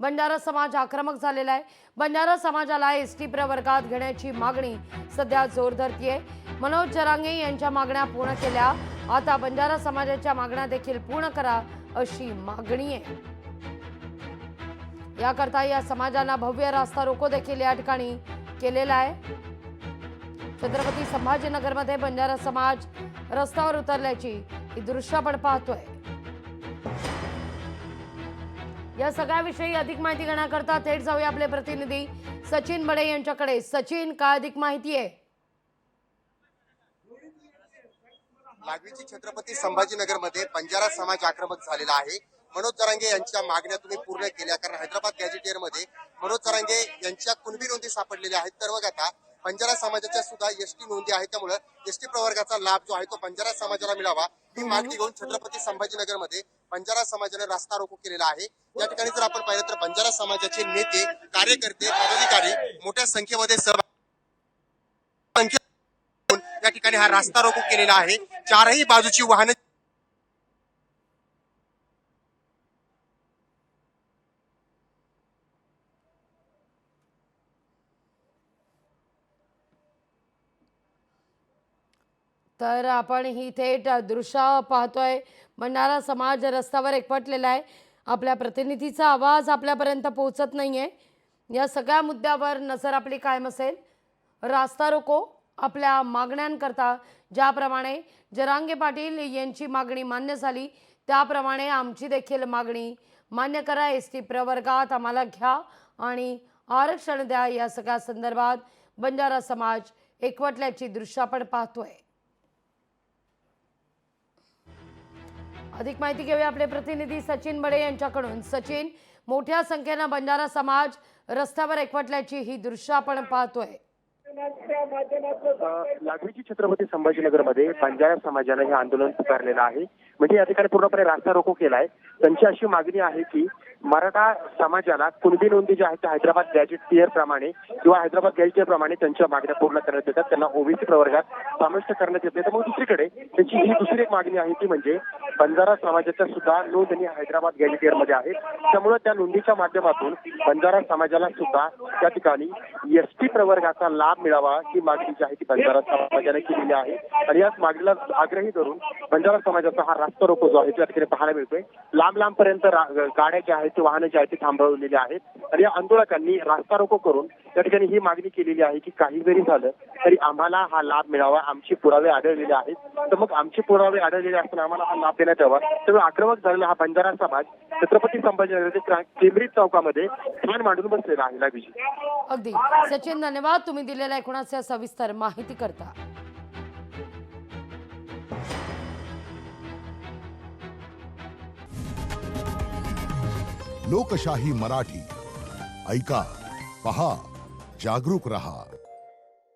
बंजारा समाज आक्रमक झालेला आहे। बंजारा समाजाला एसटी प्रवर्गात घेण्याची मागणी सध्या जोर धरतीये। मनोज जरांगे यांच्या मागण्या पूर्ण केल्या, आता बंजारा समाजाच्या मागण्या देखील पूर्ण करा अशी मागणी आहे। याकरता या समाजाला भव्य रास्ता रोको देखील या ठिकाणी केलेला आहे। छत्रपती संभाजीनगरमध्ये बंजारा समाज रस्त्यावर उतरल्याची ही दृश्य आपण पाहतोय। या सगळ्याविषयी अधिक माहिती घेण्याकरता थेट जाऊया आपले प्रतिनिधी सचिन बडे यांच्याकडे। सचिन, काय अधिक माहिती आहे? लागवीची छत्रपती संभाजीनगरमध्ये बंजारा समाज आक्रमक झालेला आहे। मनोज जरांगे यांच्या मागण्या तुम्ही पूर्ण केल्या, कारण हैदराबाद गॅझेटियरमध्ये मनोज जरांगे यांच्या कुणबी नोंदी सापडलेल्या आहेत। तर मग आता बंजारा समाजाच्या सुद्धा एसटी नोंदी आहेत, त्यामुळे एसटी प्रवर्गाचा लाभ जो आहे तो बंजारा समाजाला मिळावा ही मागणी घेऊन छत्रपती संभाजीनगरमध्ये बंजारा समाजाने रास्ता रोको केलेला आहे। या ठिकाणी जर आपण पाहिलं तर बंजारा समाजाचे नेते, कार्यकर्ते, पदाधिकारी मोठ्या संख्येमध्ये या ठिकाणी हा रास्ता रोको केलेला आहे। चारही बाजूची वाहने तर आपण ही थेट दृश्य पाहतोय। बंजारा समाज रस्त्यावर एकवटलेला आहे। आपल्या प्रतिनिधीचा आवाज आपल्यापर्यंत पोहोचत नाहीये। या सगळ्या मुद्द्यावर नजर आपली कायम असेल। रास्ता रोको आपल्या मागण्यांकरता ज्याप्रमाणे जरांगे पाटील यांची मागणी मान्य झाली, त्याप्रमाणे आमची देखील मागणी मान्य करा। एसटी प्रवर्गात आम्हाला घ्या आणि आरक्षण द्या। या सगळ्या संदर्भात बंजारा समाज एकवटल्याची दृश्य आपण पाहतोय। अधिक माहिती घेऊया आपले प्रतिनिधी सचिन बडे यांच्याकडून। सचिन, मोठ्या संख्येने बंजारा समाज रस्त्यावर एकवटल्याची ही दृश्य आपण पाहतोय। लागवीची छत्रपती संभाजीनगरमध्ये बंजारा समाजाने हे आंदोलन पुकारलेलं आहे। म्हणजे या ठिकाणी पूर्णपणे रास्ता रोको केलाय। त्यांची अशी मागणी आहे की मराठा समाजाला कुणबी नोंदी ज्या आहेत हैदराबाद गॅझेटियर प्रमाणे किंवा हैदराबाद गॅझेटियर प्रमाणे त्यांच्या मागण्या पूर्ण करण्यात येतात, त्यांना ओबीसी प्रवर्गात समाविष्ट करण्यात येते। तर मग दुसरीकडे त्यांची ही दुसरी एक मागणी आहे ती म्हणजे बंजारा समाजाच्या सुद्धा नोंदणी हैदराबाद गॅझेटियर मध्ये आहे, त्यामुळे त्या नोंदीच्या माध्यमातून बंजारा समाजाला सुद्धा त्या ठिकाणी एसटी प्रवर्गाचा लाभ मिळावा ही मागणी जी आहे ती बंजारा समाजाने केलेली आहे। आणि याच मागणीला आग्रही धरून बंजारा समाजाचा हा रास्ता रोको जो आहे त्या ठिकाणी पाहायला मिळतोय। लांब लांबपर्यंत गाड्या ज्या आहेत ते वाहनं जे आहेत ते थांबवलेले आहेत आणि या आंदोलकांनी रास्ता रोको करून त्या ठिकाणी ही मागणी केलेली आहे की काही जरी झालं तरी आम्हाला हा लाभ मिळावा, आमचे पुरावे आढळलेले आहेत। तर मग आमचे पुरावे आढळलेले असताना आम्हाला हा लाभ देण्यात यावा। त्यामुळे आक्रमक झालेला हा बंजारा समाज छत्रपती संभाजीनगरच्या केंब्रिज चौकामध्ये ठाण मांडून बसलेला आहे। लागवीची अगदी सचिन, धन्यवाद तुम्ही दिलेल्या एकूणाच्या सविस्तर माहिती करता। लोकशाही मराठी ऐका, पहा, जागरूक रहा।